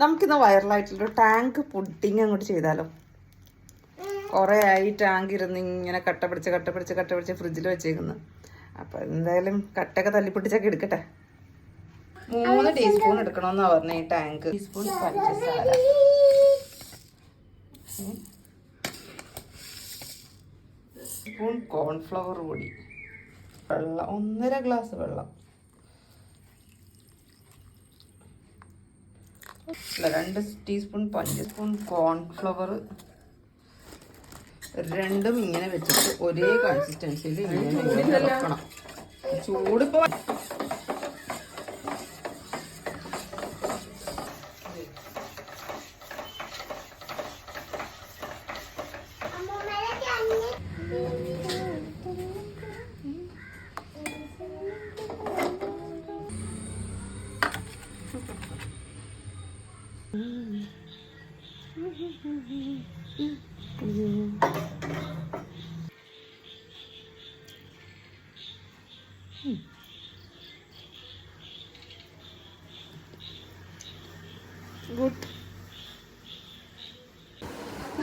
നമുക്കിന്ന് വൈറലായിട്ടുള്ളൊരു tank pudding അങ്ങോട്ട് ചെയ്താലോ? കുറേ ആയി ടാങ്ക് ഇരുന്ന് ഇങ്ങനെ കട്ട പിടിച്ച് ഫ്രിഡ്ജിൽ വെച്ചേക്കുന്നു. അപ്പം എന്തായാലും കട്ടൊക്കെ തല്ലിപ്പൊട്ടിച്ചൊക്കെ എടുക്കട്ടെ. 3 ടീസ്പൂൺ എടുക്കണമെന്നാ പറഞ്ഞ ഈ ടാങ്ക്. ടീസ്പൂൺ പഞ്ചസാര, സ്പൂൺ കോൺഫ്ലവർ പൊടി, വെള്ളം 1.5 ഗ്ലാസ് വെള്ളം, 2 ടീസ്പൂൺ സ്പൂൺ കോൺഫ്ലവർ. രണ്ടും ഇങ്ങനെ വെച്ചിട്ട് ഒരേ കൺസിസ്റ്റൻസിയിൽ ഇങ്ങനെ വെക്കണം. ചൂടിപ്പോ ഗുഡ്.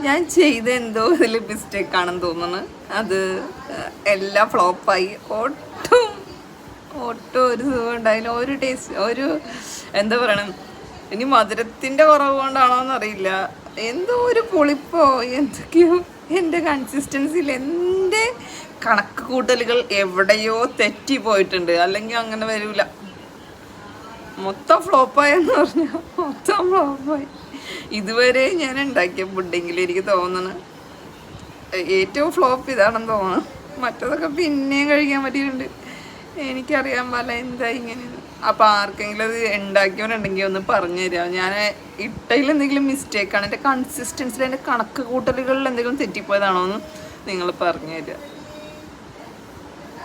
ഞാൻ ചെയ്ത എന്തോ ഇതിൽ മിസ്റ്റേക്ക് ആണെന്ന് തോന്നുന്നു. അത് എല്ലാം ഫ്ലോപ്പായി. ഒട്ടും ഒരു സുഖം ഉണ്ടായില്ല. ഒരു ടേസ്റ്റ്, ഒരു എന്താ പറയണം, ഇനി മധുരത്തിൻ്റെ കുറവ് കൊണ്ടാണോന്ന് അറിയില്ല, എന്തോ ഒരു പുളിപ്പോ എന്തൊക്കെയോ എൻ്റെ കൺസിസ്റ്റൻസിയിൽ എൻ്റെ കണക്ക് കൂട്ടലുകൾ എവിടെയോ തെറ്റിപ്പോയിട്ടുണ്ട്. അല്ലെങ്കിൽ അങ്ങനെ വരില്ല. മൊത്തം ഫ്ലോപ്പായെന്ന് പറഞ്ഞാൽ മൊത്തം ഫ്ലോപ്പായി. ഇതുവരെ ഞാൻ ഉണ്ടാക്കിയ പുഡിങ്ങിൽ എനിക്ക് തോന്നുന്നു ഏറ്റവും ഫ്ലോപ്പ് ഇതാണെന്ന് തോന്നുന്നു. മറ്റതൊക്കെ പിന്നെയും കഴിക്കാൻ പറ്റിയിട്ടുണ്ട്. എനിക്കറിയാൻ പാടില്ല എന്താ ഇങ്ങനെ. അപ്പം ആർക്കെങ്കിലും അത് ഉണ്ടാക്കിയവരുണ്ടെങ്കിൽ ഒന്ന് പറഞ്ഞു തരാം. ഞാൻ ഇട്ടതിൽ എന്തെങ്കിലും മിസ്റ്റേക്കാണ്, എൻ്റെ കൺസിസ്റ്റൻസിൽ എൻ്റെ കണക്ക് കൂട്ടലുകളിൽ എന്തെങ്കിലും തെറ്റിപ്പോയതാണോ എന്ന് നിങ്ങൾ പറഞ്ഞു തരാം.